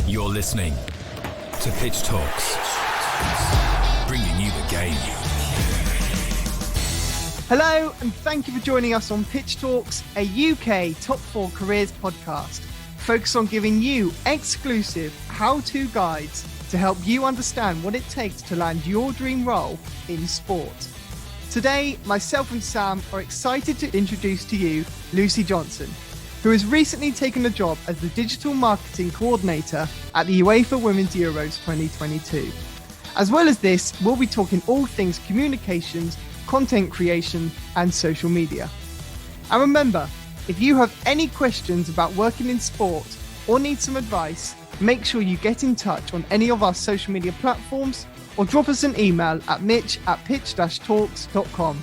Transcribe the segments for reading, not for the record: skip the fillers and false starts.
You're listening to Pitch Talks, bringing you the game. Hello, and thank you for joining us on Pitch Talks, a UK Top 4 Careers podcast, focused on giving you exclusive how-to guides to help you understand what it takes to land your dream role in sport. Today, myself and Sam are excited to introduce to you Lucie Johnson, who has recently taken a job as the digital marketing coordinator at the UEFA Women's Euros 2022. As well as this, we'll be talking all things communications, content creation, and social media. And remember, if you have any questions about working in sport or need some advice, make sure you get in touch on any of our social media platforms or drop us an email at mitch@pitch-talks.com.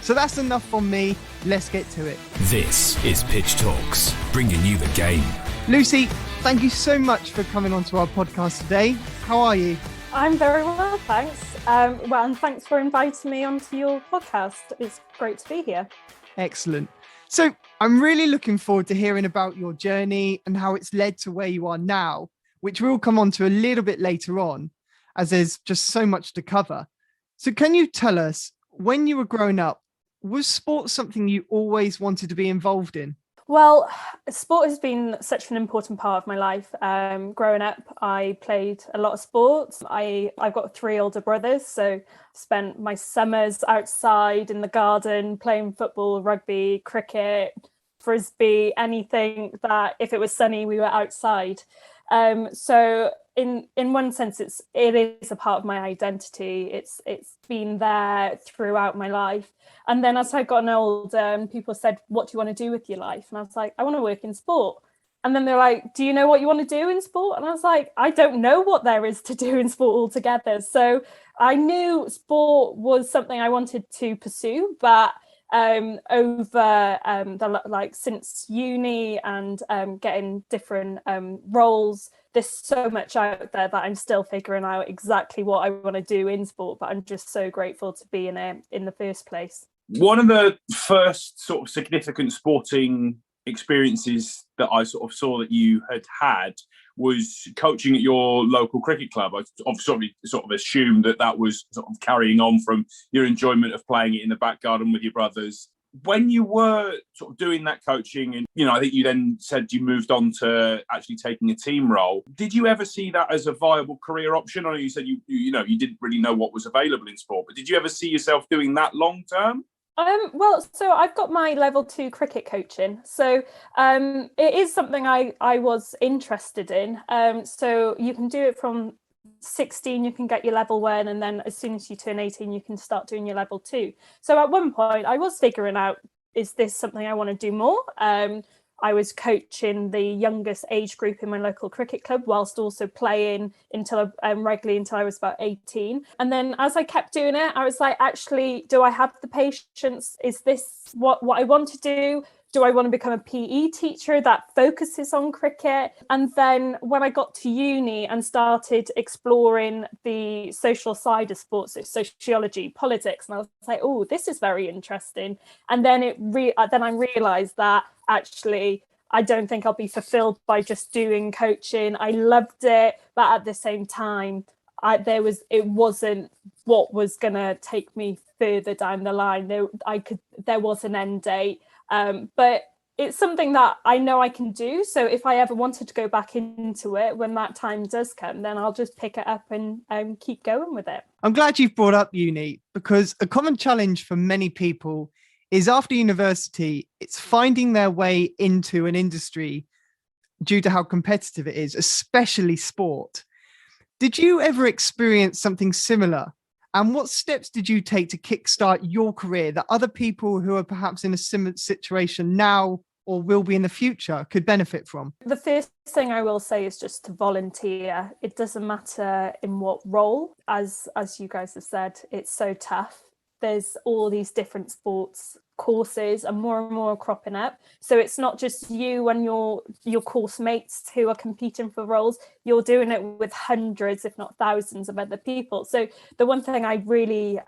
So that's enough from me. Let's get to it. This is Pitch Talks, bringing you the game. Lucie, thank you so much for coming onto our podcast today. How are you? I'm very well, thanks. And thanks for inviting me onto your podcast. It's great to be here. Excellent. So I'm really looking forward to hearing about your journey and how it's led to where you are now, which we'll come on to a little bit later on, as there's just so much to cover. So can you tell us, when you were growing up, was sport something you always wanted to be involved in? Well, sport has been such an important part of my life. Growing up, I played a lot of sports. I've got 3 older brothers, so spent my summers outside in the garden playing football, rugby, cricket, frisbee, anything that if it was sunny, we were outside. So in one sense, it is a part of my identity. It's been there throughout my life. And then as I got older, people said, "What do you want to do with your life?" And I was like, "I want to work in sport." And then they're like, "Do you know what you want to do in sport?" And I was like, "I don't know what there is to do in sport altogether." So I knew sport was something I wanted to pursue, but since uni and getting different roles, there's so much out there that I'm still figuring out exactly what I want to do in sport, but I'm just so grateful to be in it in the first place. One of the first sort of significant sporting experiences that I sort of saw that you had was coaching at your local cricket club. I sort of assumed that was sort of carrying on from your enjoyment of playing it in the back garden with your brothers. When you were sort of doing that coaching, and I think you then said you moved on to actually taking a team role, did you ever see that as a viable career option? I know you said you didn't really know what was available in sport, but did you ever see yourself doing that long term? So I've got my level 2 cricket coaching. So it is something I was interested in. So you can do it from 16, you can get your level 1, and then as soon as you turn 18, you can start doing your level 2. So at one point I was figuring out, is this something I want to do more? I was coaching the youngest age group in my local cricket club whilst also playing regularly until I was about 18. And then as I kept doing it, I was like, actually, do I have the patience? Is this what I want to do? Do I want to become a PE teacher that focuses on cricket? And then when I got to uni and started exploring the social side of sports, so sociology, politics, and I was like, oh, this is very interesting. And then then I realised that actually I don't think I'll be fulfilled by just doing coaching. I loved it, but at the same time, it wasn't what was going to take me further down the line. There was an end date. But it's something that I know I can do. So if I ever wanted to go back into it, when that time does come, then I'll just pick it up and keep going with it. I'm glad you've brought up uni, because a common challenge for many people is after university, it's finding their way into an industry due to how competitive it is, especially sport. Did you ever experience something similar? And what steps did you take to kickstart your career that other people who are perhaps in a similar situation now or will be in the future could benefit from? The first thing I will say is just to volunteer. It doesn't matter in what role. As you guys have said, it's so tough. There's all these different sports courses and more cropping up. So it's not just you and your course mates who are competing for roles. You're doing it with hundreds, if not thousands of other people. So the one thing I really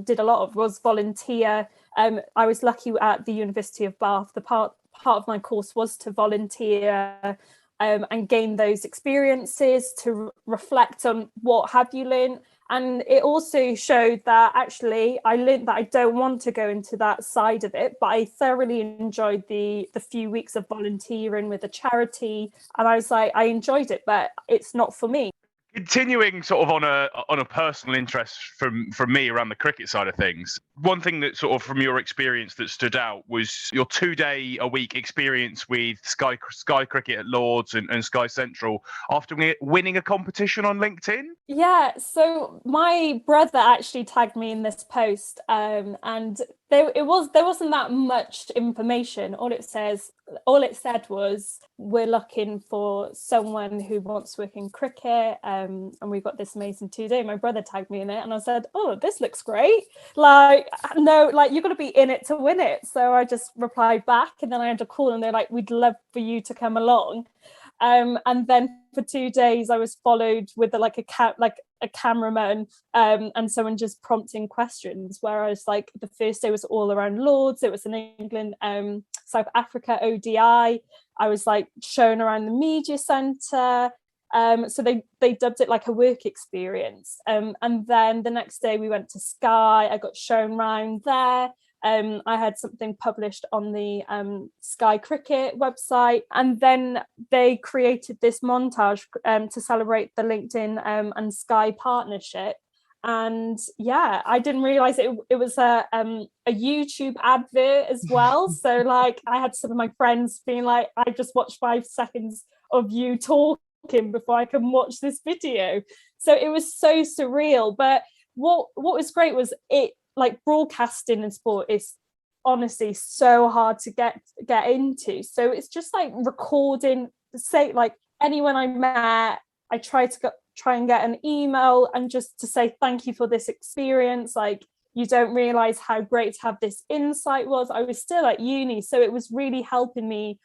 did a lot of was volunteer. I was lucky at the University of Bath. The part of my course was to volunteer and gain those experiences to reflect on what have you learned. And it also showed that actually I learned that I don't want to go into that side of it, but I thoroughly enjoyed the few weeks of volunteering with a charity. And I was like, I enjoyed it, but it's not for me. Continuing sort of on a personal interest from me around the cricket side of things, one thing that sort of from your experience that stood out was your 2-day-a-week experience with Sky Cricket at Lords and Sky Central after winning a competition on LinkedIn. Yeah, so my brother actually tagged me in this post, and there wasn't that much information. All it said was, we're looking for someone who wants to work in cricket, and we've got this amazing 2-day. My brother tagged me in it, and I said, oh, this looks great. Like, no, like, you've got to be in it to win it. So I just replied back, and then I had a call, and they're like, we'd love for you to come along. And then for 2 days, I was followed with a cameraman and someone just prompting questions. Whereas like the first day was all around Lords, it was in England, South Africa ODI. I was like shown around the media centre. So they dubbed it like a work experience. And then the next day we went to Sky. I got shown around there. I had something published on the Sky Cricket website, and then they created this montage to celebrate the LinkedIn and Sky partnership. And yeah, I didn't realize it was a YouTube advert as well. So like I had some of my friends being like, I just watched 5 seconds of you talking before I can watch this video. So it was so surreal. But what was great was it, like, broadcasting in sport is honestly so hard to get into. So it's just like recording, say, like anyone I met, I try and get an email and just to say thank you for this experience. Like, you don't realize how great to have this insight was. I was still at uni, so it was really helping me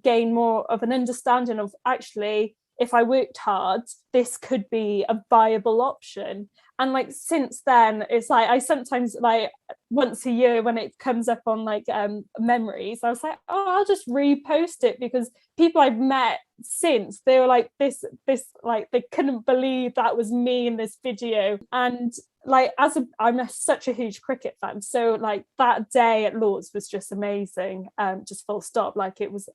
gain more of an understanding of actually, if I worked hard, this could be a viable option. And like since then, it's like I sometimes, like once a year when it comes up on like memories, I was like, oh, I'll just repost it, because people I've met since, they were like this like they couldn't believe that was me in this video. And like I'm such a huge cricket fan, so like that day at Lords was just amazing, just full stop. Like it was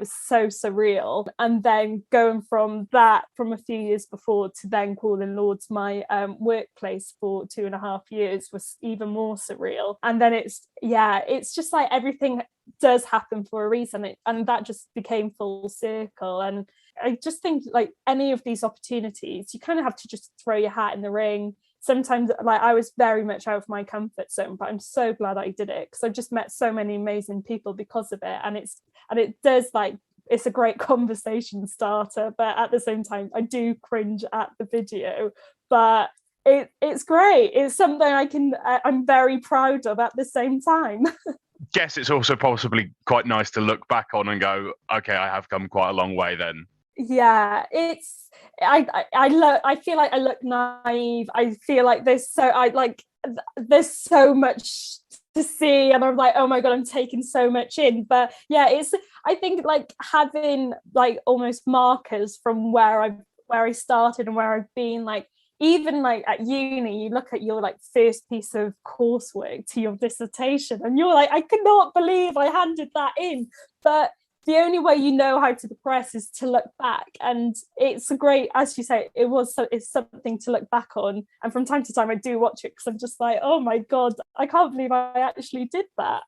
so surreal. And then going from that, from a few years before, to then calling Lords my workplace for 2.5 years was even more surreal. And then it's just like everything does happen for a reason, and that just became full circle. And I just think like any of these opportunities, you kind of have to just throw your hat in the ring. Sometimes like I was very much out of my comfort zone, but I'm so glad I did it, because I've just met so many amazing people because of it. And it does, like, it's a great conversation starter, but at the same time I do cringe at the video, but it's great. It's something I'm very proud of at the same time. Guess it's also possibly quite nice to look back on and go, okay, I have come quite a long way then. Yeah, I feel like I look naive. I feel like there's so much to see, and I'm like, oh my god, I'm taking so much in. But yeah, I think like having like almost markers from where I started and where I've been, like even like at uni, you look at your like first piece of coursework to your dissertation and you're like, I cannot believe I handed that in. But the only way you know how to progress is to look back. And it's a great, as you say, it's something to look back on. And from time to time I do watch it because I'm just like, oh my god, I can't believe I actually did that.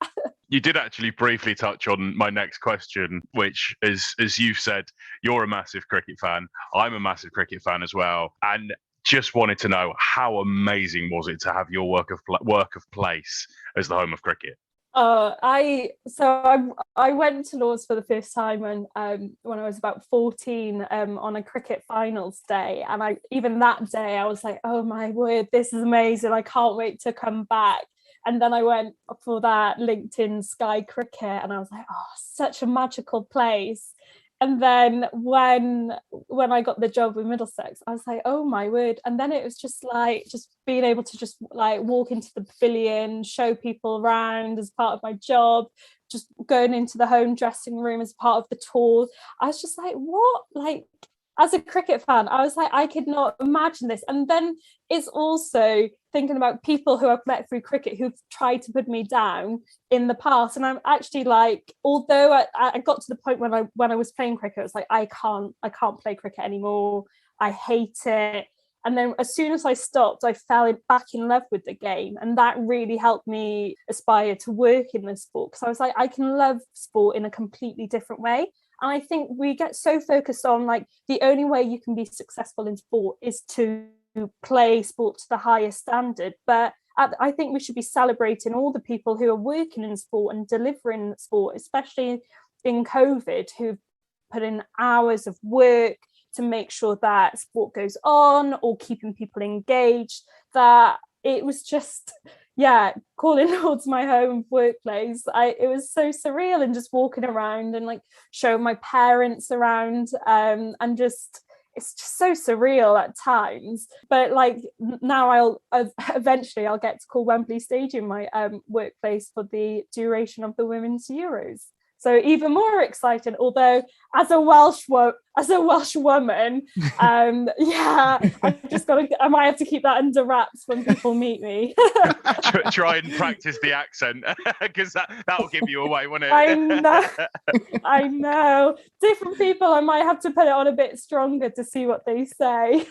You did actually briefly touch on my next question, which is, as you've said, you're a massive cricket fan. I'm a massive cricket fan as well. And just wanted to know, how amazing was it to have your work of place as the home of cricket? I went to Lords for the first time when I was about 14 on a cricket finals day, and even that day I was like, oh my word, this is amazing, I can't wait to come back. And then I went for that LinkedIn Sky Cricket and I was like, oh, such a magical place. And then when I got the job with Middlesex, I was like, oh my word. And then it was just like, just being able to just like walk into the pavilion, show people around as part of my job, just going into the home dressing room as part of the tour. I was just like, what? Like, as a cricket fan, I was like, I could not imagine this. And then it's also thinking about people who I've met through cricket who've tried to put me down in the past. And I'm actually like, although I got to the point when I was playing cricket, it was like, I can't play cricket anymore. I hate it. And then as soon as I stopped, I fell back in love with the game. And that really helped me aspire to work in the sport, because I was like, I can love sport in a completely different way. And I think we get so focused on like the only way you can be successful in sport is to play sport to the highest standard. But I think we should be celebrating all the people who are working in sport and delivering sport, especially in COVID, who've put in hours of work to make sure that sport goes on, or keeping people engaged. That it was just, calling Lords my home workplace. It was so surreal, and just walking around and like showing my parents around, and just, it's just so surreal at times. But like now I'll eventually get to call Wembley Stadium my workplace for the duration of the Women's Euros. So even more exciting, although as a Welsh woman, I might have to keep that under wraps when people meet me. Try and practice the accent, because that'll give you away, won't it? I know. Different people, I might have to put it on a bit stronger to see what they say.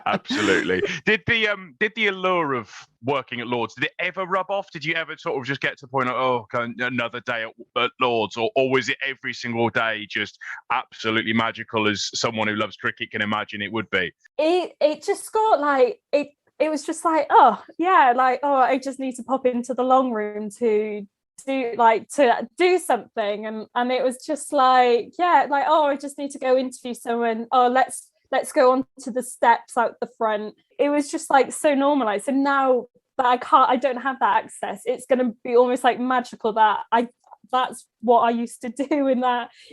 Absolutely. Did the allure of working at Lords, did it ever rub off? Did you ever sort of just get to the point of, oh, another day at Lords, or was it every single day just absolutely magical, as someone who loves cricket can imagine it would be? It just got like it was just like, I just need to pop into the long room to do something, and it was just like, I just need to go interview someone. Let's go onto the steps out the front. It was just like so normalized. So now that I don't have that access, it's going to be almost like magical that that's what I used to do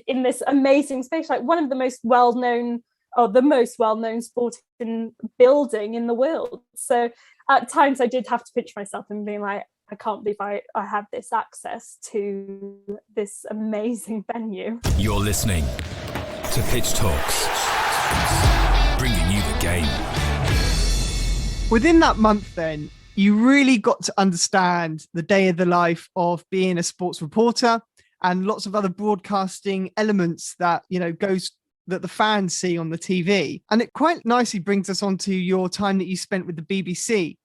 in this amazing space, like one of the most well-known, or the most well-known sporting building in the world. So at times I did have to pinch myself and be like, I can't believe I have this access to this amazing venue. You're listening to Pitch Talks, bringing you the game. Within that month then, you really got to understand the day of the life of being a sports reporter, and lots of other broadcasting elements that, that the fans see on the TV. And it quite nicely brings us on to your time that you spent with the BBC.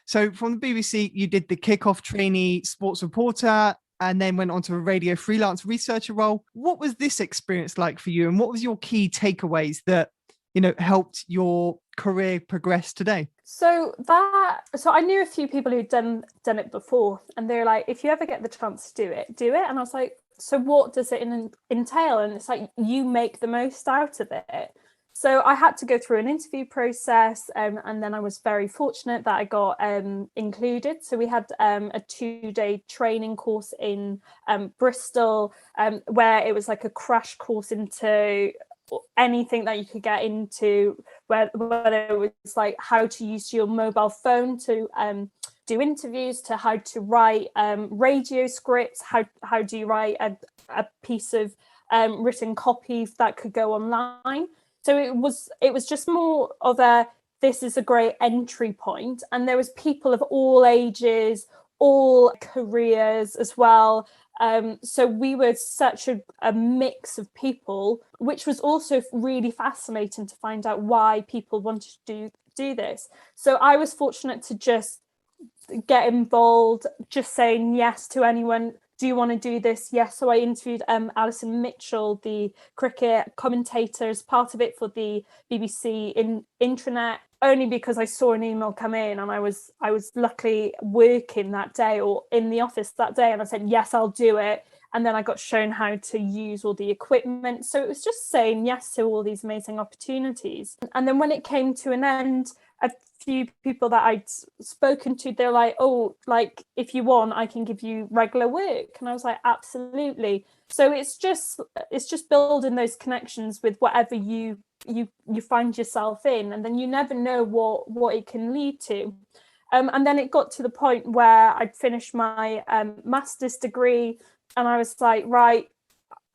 So from the BBC, you did the kickoff trainee sports reporter, and then went on to a radio freelance researcher role. What was this experience like for you? And what was your key takeaways that, helped your career progress today? So I knew a few people who'd done it before, and they're like, if you ever get the chance to do it. And I was like, so what does it entail? And it's like, you make the most out of it. So I had to go through an interview process, and then I was very fortunate that I got included. So we had a 2-day training course in Bristol, where it was like a crash course into anything that you could get into, whether it was like how to use your mobile phone to do interviews, to how to write radio scripts, how do you write a piece of written copy that could go online. So it was just more of this is a great entry point, and there was people of all ages, all careers as well. So we were such a mix of people, which was also really fascinating to find out why people wanted to do this. So I was fortunate to just get involved, just saying yes to anyone. Do you want to do this? Yes. So I interviewed Alison Mitchell, the cricket commentator, as part of it for the BBC intranet, only because I saw an email come in, and I was luckily working that day or in the office that day, and I said, yes, I'll do it. And then I got shown how to use all the equipment. So it was just saying yes to all these amazing opportunities. And then when it came to an end, a few people that I'd spoken to, they're like, oh, like, if you want, I can give you regular work. And I was like, absolutely. So it's just building those connections with whatever you find yourself in, and then you never know what it can lead to. And then it got to the point where I'd finished my master's degree, And I was like, right,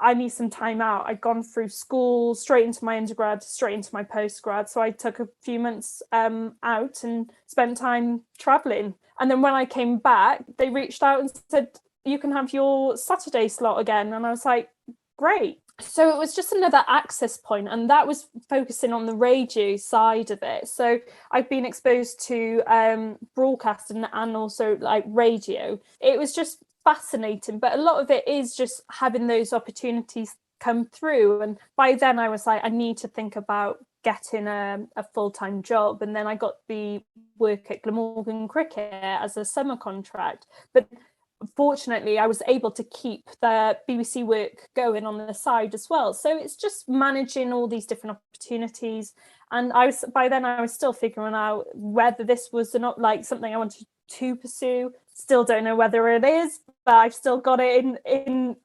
I need some time out. I'd gone through school, straight into my undergrad, straight into my postgrad. So I took a few months out and spent time traveling. And then when I came back, they reached out and said, you can have your Saturday slot again. And I was like, great. So it was just another access point, and that was focusing on the radio side of it. So I've been exposed to broadcast and also like radio. It was just fascinating, but a lot of it is just having those opportunities come through. And by then I was like, I need to think about getting a full-time job. And then I got the work at Glamorgan Cricket as a summer contract. But fortunately, I was able to keep the BBC work going on the side as well. So it's just managing all these different opportunities. And by then I was still figuring out whether this was not like something I wanted to pursue. Still don't know whether it is, but I've still got it in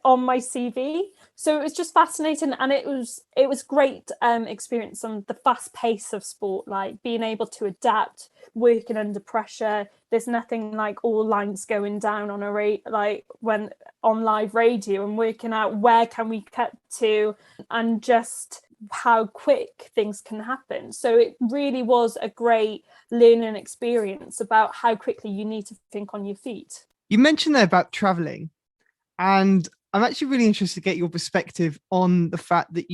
on my CV. So it was just fascinating, and it was great experience on the fast pace of sport, like being able to adapt, working under pressure. There's nothing like all lines going down on when on live radio, and working out where can we cut to, and just how quick things can happen. So it really was a great learning experience about how quickly you need to think on your feet. You mentioned there about traveling, and I'm actually really interested to get your perspective on the fact that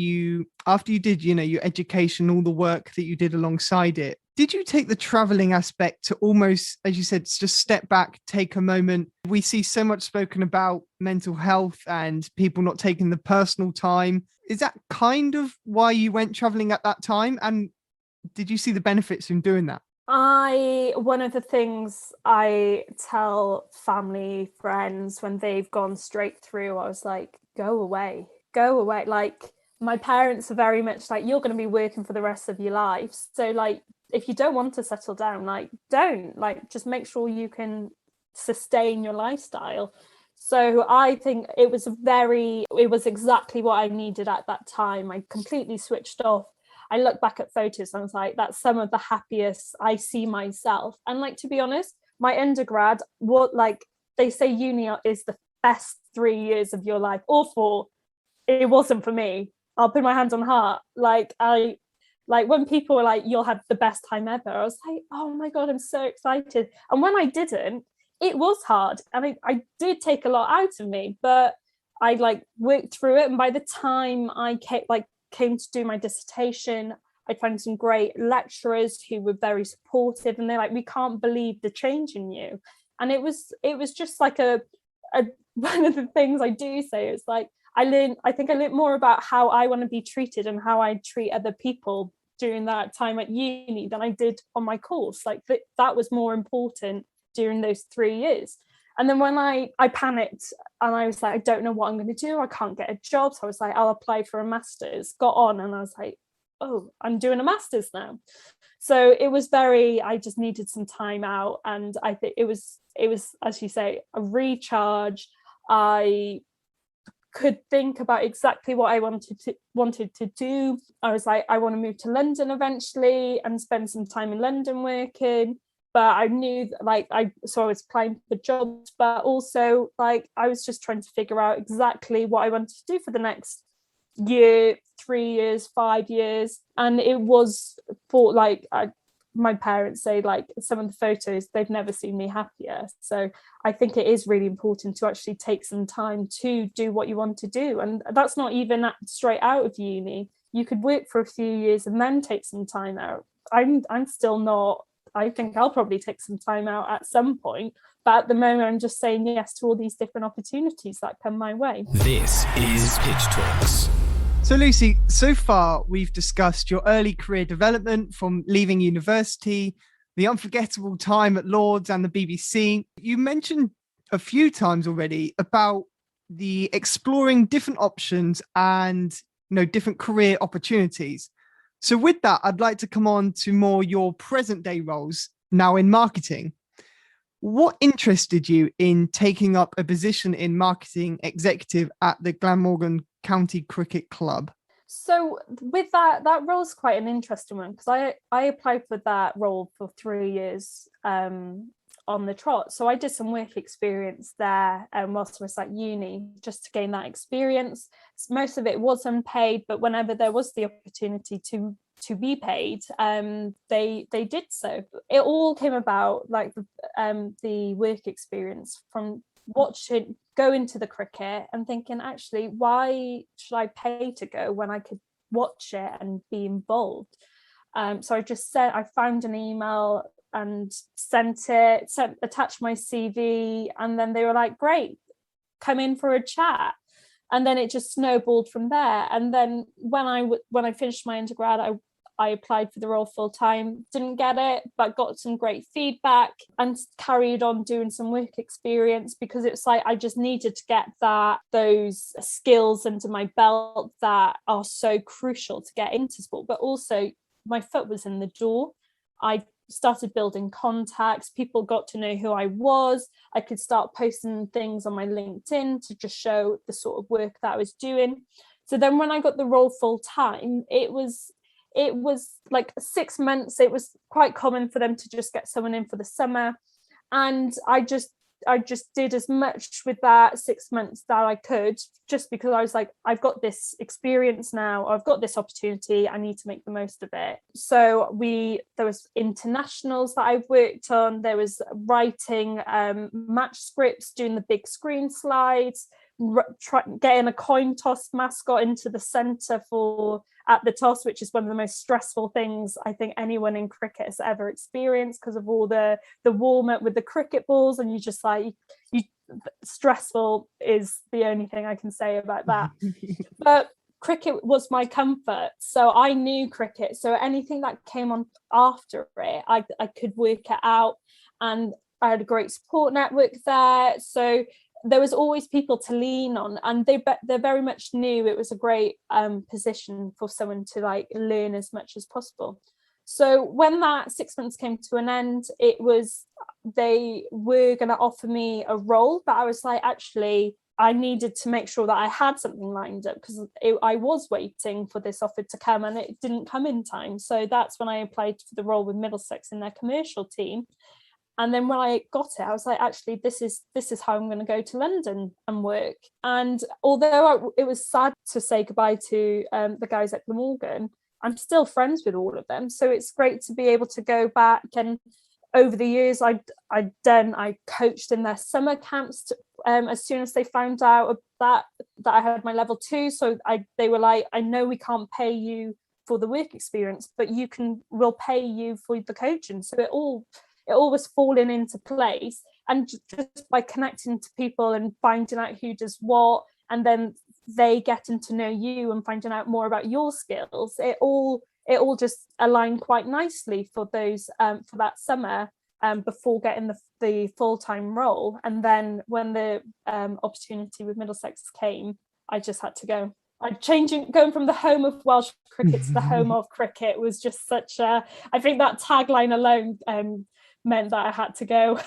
after you did, your education, all the work that you did alongside it, did you take the traveling aspect to almost, as you said, just step back, take a moment? We see so much spoken about mental health and people not taking the personal time. Is that kind of why you went traveling at that time? And did you see the benefits in doing that? One of the things I tell family, friends, when they've gone straight through, I was like, go away. Like, my parents are very much like, you're going to be working for the rest of your life. So like, if you don't want to settle down, like, don't, like, just make sure you can sustain your lifestyle. So I think it was exactly what I needed at that time. I completely switched off. I look back at photos and I was like, that's some of the happiest I see myself. And like, to be honest, my undergrad, they say uni is the best 3 years of your life, or 4. It wasn't for me. I'll put my hands on heart. Like when people were like, you'll have the best time ever, I was like, oh my God, I'm so excited. And when I didn't, it was hard. And I did take a lot out of me, but I worked through it. And by the time I came to do my dissertation, I found some great lecturers who were very supportive, and they're like, we can't believe the change in you. And it was just like a one of the things I do say is like, I think I learned more about how I want to be treated and how I treat other people during that time at uni than I did on my course. Like that was more important during those 3 years. And then when I panicked and I was like, I don't know what I'm going to do. I can't get a job. So I was like, I'll apply for a master's, got on. And I was like, oh, I'm doing a master's now. So it was I just needed some time out. And I think it was, as you say, a recharge. I could think about exactly what I wanted to do. I was like, I want to move to London eventually and spend some time in London working. But I knew so I was applying for jobs, but also I was just trying to figure out exactly what I wanted to do for the next year, 3 years, 5 years. And it was for my parents say some of the photos, they've never seen me happier. So I think it is really important to actually take some time to do what you want to do. And that's not even straight out of uni. You could work for a few years and then take some time out. I'm still not. I think I'll probably take some time out at some point. But at the moment, I'm just saying yes to all these different opportunities that come my way. This is Pitch Talks. So Lucie, so far we've discussed your early career development from leaving university, the unforgettable time at Lord's and the BBC. You mentioned a few times already about the exploring different options and different career opportunities. So with that, I'd like to come on to more your present day roles now in marketing. What interested you in taking up a position in marketing executive at the Glamorgan County Cricket Club? So with that role is quite an interesting one, because I applied for that role for 3 years on the trot. So I did some work experience there whilst I was at uni, just to gain that experience. Most of it was unpaid, but whenever there was the opportunity to be paid, they did so. It all came about, like the work experience, from watching, go into the cricket and thinking, actually, why should I pay to go when I could watch it and be involved? So I found an email and attached my CV, and then they were like, great, come in for a chat. And then it just snowballed from there. And then when I finished my undergrad, I applied for the role full time, didn't get it, but got some great feedback and carried on doing some work experience, because it's like I just needed to get those skills under my belt that are so crucial to get into sport. But also my foot was in the door. I started building contacts. People got to know who I was. I could start posting things on my LinkedIn to just show the sort of work that I was doing. So then when I got the role full time, it was like 6 months. It was quite common for them to just get someone in for the summer. And I just did as much with that 6 months that I could, just because I was like, I've got this experience now, I've got this opportunity, I need to make the most of it. So there was internationals that I've worked on, there was writing match scripts, doing the big screen slides, getting a coin toss mascot into the centre at the toss, which is one of the most stressful things I think anyone in cricket has ever experienced, because of all the warm up with the cricket balls, and stressful is the only thing I can say about that. But cricket was my comfort, so I knew cricket, so anything that came on after it, I could work it out, and I had a great support network there, so there was always people to lean on, and they very much knew it was a great position for someone to like learn as much as possible. So when that 6 months came to an end, they were going to offer me a role, but I was like, actually, I needed to make sure that I had something lined up, because I was waiting for this offer to come and it didn't come in time. So that's when I applied for the role with Middlesex in their commercial team. And then when I got it, I was like, actually, this is how I'm going to go to London and work. And although it was sad to say goodbye to the guys at Glamorgan, I'm still friends with all of them. So it's great to be able to go back. And over the years, I coached in their summer camps as soon as they found out that I had my level 2. So they were like, I know we can't pay you for the work experience, but we'll pay you for the coaching. So it all was falling into place, and just by connecting to people and finding out who does what, and then they getting to know you and finding out more about your skills, it all just aligned quite nicely for those for that summer before getting the full-time role. And then when the opportunity with Middlesex came, I just had to go. Going from the home of Welsh cricket to the home of cricket was just such a, I think that tagline alone meant that I had to go.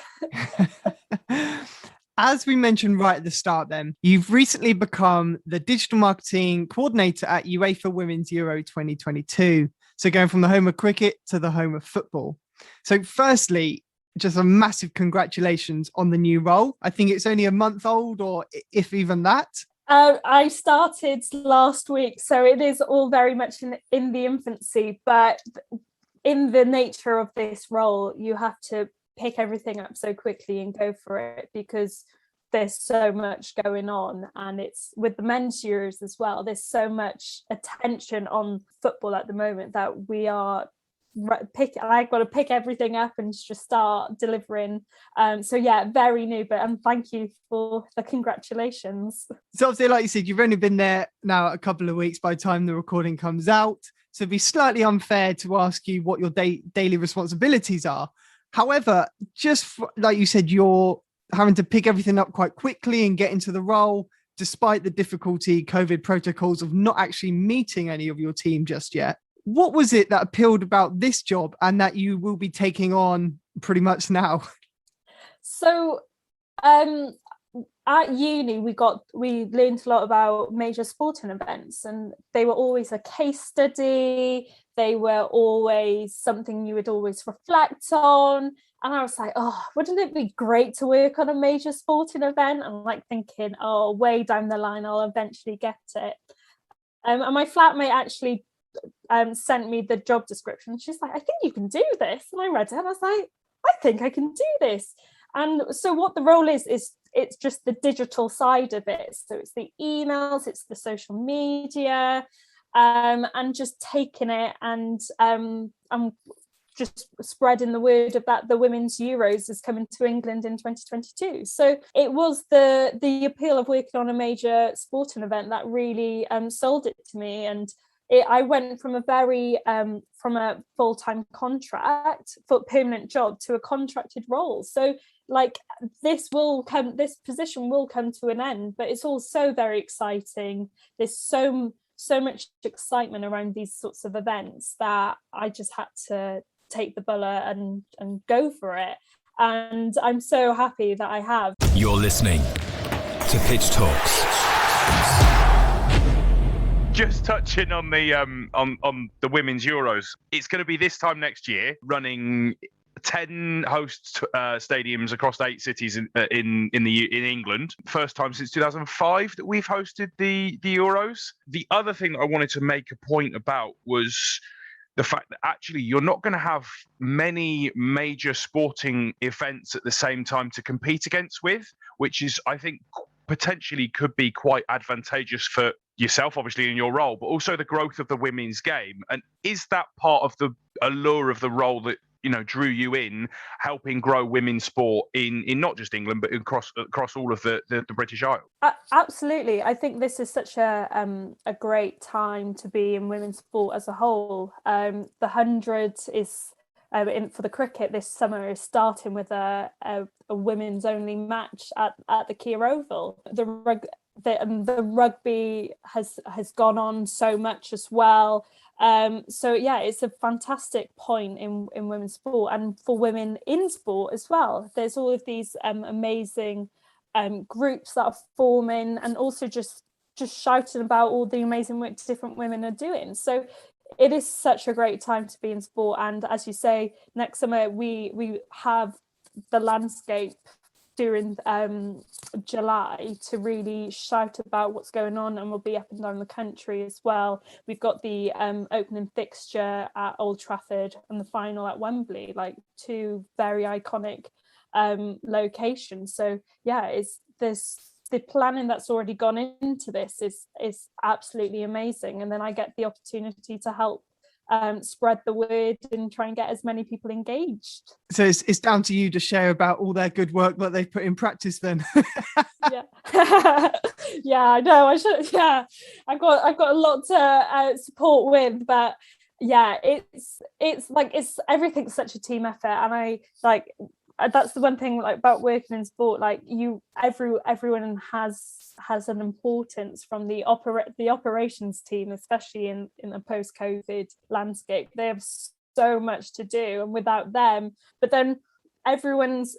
As we mentioned right at the start, then, you've recently become the digital marketing coordinator at UEFA Women's Euro 2022. So going from the home of cricket to the home of football. So firstly, just a massive congratulations on the new role. I think it's only a month old, or if even that. I started last week, so it is all very much in the infancy, but in the nature of this role, you have to pick everything up so quickly and go for it, because there's so much going on, and it's with the men's Euros as well. There's so much attention on football at the moment that I've got to pick everything up and just start delivering. So yeah, very new, but thank you for the congratulations. So obviously, like you said, you've only been there now a couple of weeks by the time the recording comes out. So it'd be slightly unfair to ask you what your daily responsibilities are. However, like you said, you're having to pick everything up quite quickly and get into the role, despite the difficulty COVID protocols of not actually meeting any of your team just yet. What was it that appealed about this job and that you will be taking on pretty much now? So at uni, we learned a lot about major sporting events, and they were always a case study. They were always something you would always reflect on. And I was like, oh, wouldn't it be great to work on a major sporting event? I'm like thinking, oh, way down the line, I'll eventually get it. And my flatmate actually sent me the job description. She's like, I think you can do this. And I read it and I was like, I think I can do this. And so what the role is it's just the digital side of it. So it's the emails, it's the social media, and just taking it and I'm just spreading the word of that the Women's Euros is coming to England in 2022. So it was the appeal of working on a major sporting event that really sold it to me. And I went from a full-time contract for permanent job to a contracted role. So like this position will come to an end, but it's all so very exciting. There's so much excitement around these sorts of events that I just had to take the bullet and go for it. And I'm so happy that I have. You're listening to Pitch Talks. Just touching on the Women's Euros, it's going to be this time next year, running 10 host stadiums across 8 cities in England. First time since 2005 that we've hosted the Euros. The other thing that I wanted to make a point about was the fact that actually you're not going to have many major sporting events at the same time to compete against with, which is, I think, potentially could be quite advantageous for yourself, obviously, in your role, but also the growth of the women's game. And is that part of the allure of the role that, you know, drew you in helping grow women's sport in not just England, but across all of the British Isles? Absolutely. I think this is such a great time to be in women's sport as a whole. The 100 is for the cricket this summer is starting with a women's only match at the Kia Oval. The rugby has gone on so much as well. So yeah, it's a fantastic point in women's sport and for women in sport as well. There's all of these amazing groups that are forming, and also just shouting about all the amazing work different women are doing. So it is such a great time to be in sport. And as you say, next summer we have the landscape during July to really shout about what's going on, and we'll be up and down the country as well. We've got the opening fixture at Old Trafford and the final at Wembley, like 2 very iconic locations. So yeah, the planning that's already gone into this is absolutely amazing. And then I get the opportunity to help spread the word and try and get as many people engaged. So it's down to you to share about all their good work that they've put in practice then. Yeah. Yeah, I know. I should. Yeah, I've got a lot to support with, but yeah, it's everything's such a team effort, and I like that's the one thing like about working in sport. Like everyone has an importance, from the operations team, especially in a post-COVID landscape. They have so much to do, and without them, but then everyone's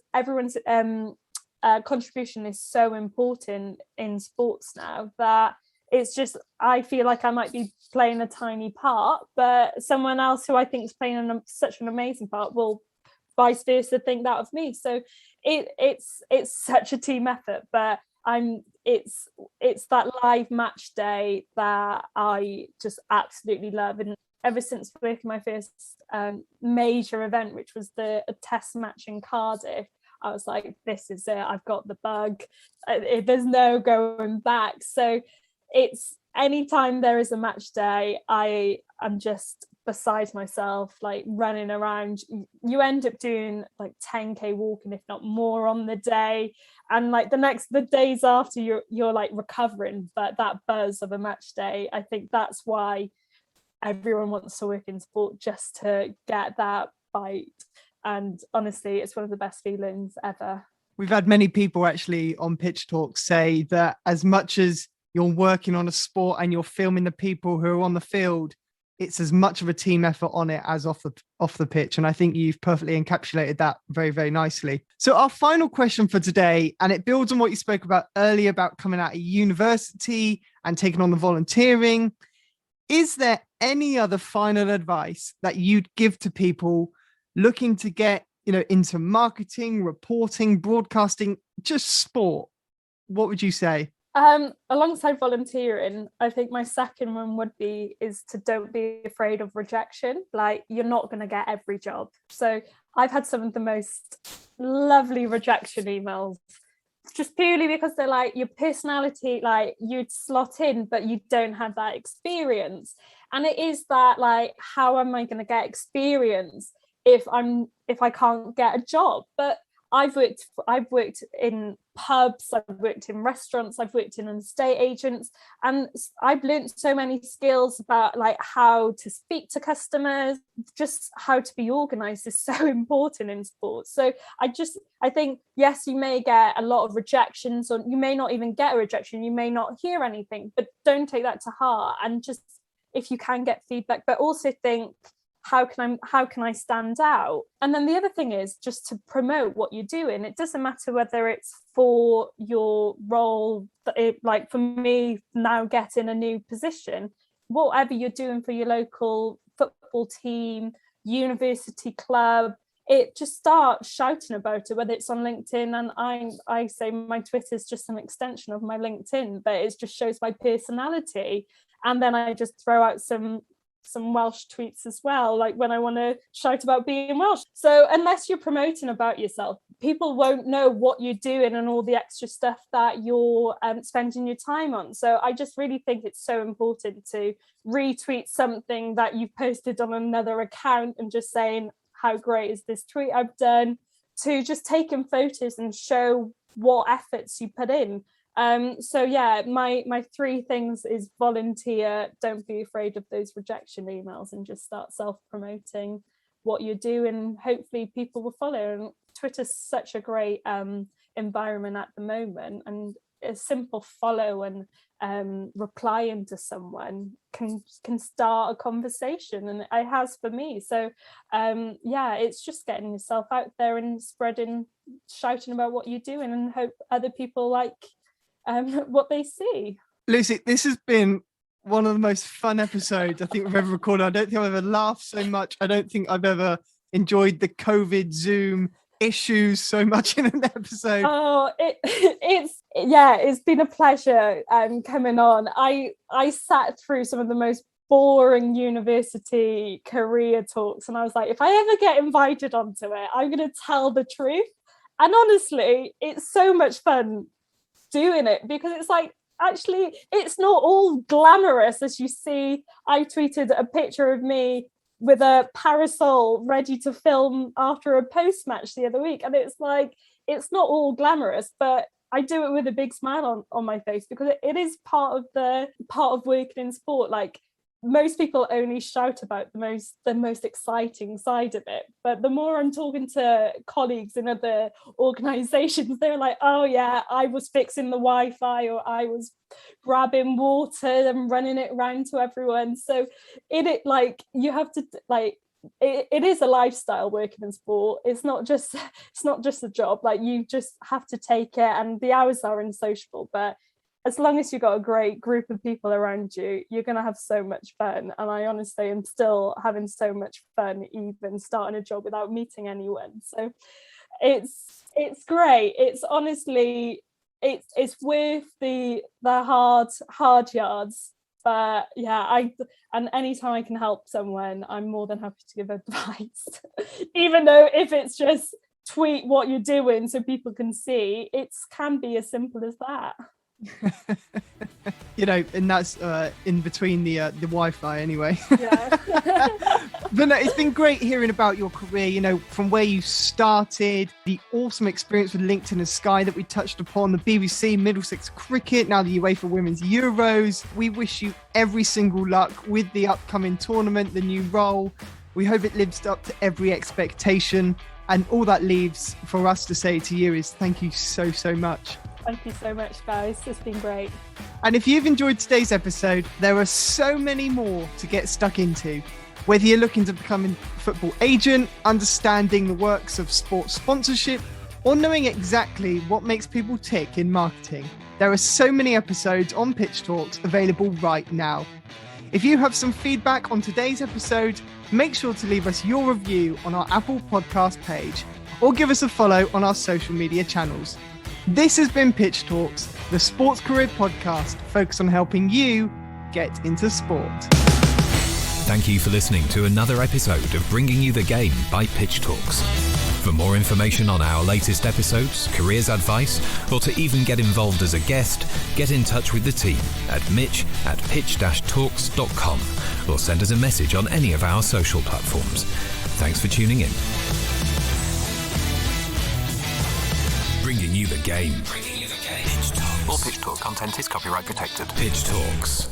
contribution is so important in sports now that it's just, I feel like I might be playing a tiny part, but someone else who I think is playing such an amazing part will vice versa think that of me. So it's such a team effort, but it's that live match day that I just absolutely love. And ever since working my first major event, which was a test match in Cardiff, I was like, this is it, I've got the bug. There's no going back. So it's anytime there is a match day, I'm just beside myself, like running around. You end up doing like 10k walking, if not more, on the day, and like the days after you're like recovering. But that buzz of a match day, I think that's why everyone wants to work in sport, just to get that bite. And honestly, it's one of the best feelings ever. We've had many people actually on Pitch Talk say that as much as you're working on a sport and you're filming the people who are on the field, it's as much of a team effort on it as off the pitch. And I think you've perfectly encapsulated that very, very nicely. So our final question for today, and it builds on what you spoke about earlier about coming out of university and taking on the volunteering. Is there any other final advice that you'd give to people looking to get into marketing, reporting, broadcasting, just sport, what would you say? Alongside volunteering, I think my second one is to don't be afraid of rejection. Like, you're not going to get every job. So I've had some of the most lovely rejection emails, just purely because they're like, your personality, like, you'd slot in, but you don't have that experience. And it is that, like, how am I going to get experience if I can't get a job? But I've worked in pubs, I've worked in restaurants, I've worked in estate agents, and I've learned so many skills about, like, how to speak to customers. Just how to be organized is so important in sports. So I think, yes, you may get a lot of rejections, or you may not even get a rejection, you may not hear anything, but don't take that to heart. And just, if you can, get feedback, but also think, how can I stand out? And then the other thing is just to promote what you're doing. It doesn't matter whether it's for your role, like for me now getting a new position, whatever you're doing for your local football team, university club, it just start shouting about it, whether it's on LinkedIn. And I say my Twitter is just an extension of my LinkedIn, but it just shows my personality. And then I just throw out some Welsh tweets as well, like when I want to shout about being Welsh. So unless you're promoting about yourself, people won't know what you're doing and all the extra stuff that you're spending your time on. So I just really think it's so important to retweet something that you've posted on another account and just saying, how great is this tweet I've done, to just taking photos and show what efforts you put in. So yeah, my three things is volunteer, don't be afraid of those rejection emails, and just start self-promoting what you do, and hopefully people will follow. And Twitter's such a great environment at the moment, and a simple follow and replying to someone can start a conversation, and it has for me. So yeah, it's just getting yourself out there and shouting about what you're doing, and hope other people like what they see. Lucie, this has been one of the most fun episodes I think we've ever recorded. I don't think I've ever laughed so much. I don't think I've ever enjoyed the COVID Zoom issues so much in an episode. Oh, it's been a pleasure coming on. I sat through some of the most boring university career talks, and I was like, if I ever get invited onto it, I'm going to tell the truth. And honestly, it's so much fun doing it, because it's like, actually, it's not all glamorous as you see. I tweeted a picture of me with a parasol ready to film after a post-match the other week, and it's like, it's not all glamorous, but I do it with a big smile on my face, because it is part of working in sport. Like, most people only shout about the most exciting side of it, but the more I'm talking to colleagues in other organizations, they're like, oh yeah, I was fixing the Wi-Fi, or I was grabbing water and running it around to everyone. So it like, you have to, like, it is a lifestyle working in sport. It's not just a job. Like, you just have to take it, and the hours are unsociable, but as long as you've got a great group of people around you, you're going to have so much fun. And I honestly am still having so much fun, even starting a job without meeting anyone. So it's great. It's honestly, it's worth the hard yards. But yeah, and anytime I can help someone, I'm more than happy to give advice. Even though if it's just tweet what you're doing so people can see, it can be as simple as that. And that's in between the Wi-Fi anyway. Yeah. But no, it's been great hearing about your career, from where you started, the awesome experience with LinkedIn and Sky that we touched upon, the BBC, Middlesex Cricket, now the UEFA Women's Euros. We wish you every single luck with the upcoming tournament, the new role. We hope it lives up to every expectation, and all that leaves for us to say to you is thank you so, so much. Thank you so much, guys. It's been great. And if you've enjoyed today's episode, there are so many more to get stuck into. Whether you're looking to become a football agent, understanding the works of sports sponsorship, or knowing exactly what makes people tick in marketing, there are so many episodes on Pitch Talks available right now. If you have some feedback on today's episode, make sure to leave us your review on our Apple Podcast page or give us a follow on our social media channels. This has been Pitch Talks, the sports career podcast focused on helping you get into sport. Thank you for listening to another episode of Bringing You the Game by Pitch Talks. For more information on our latest episodes, careers advice, or to even get involved as a guest, get in touch with the team at mitch@pitch-talks.com or send us a message on any of our social platforms. Thanks for tuning in. Bringing you the game. Pitch Talks. All Pitch Talk content is copyright protected. Pitch Talks.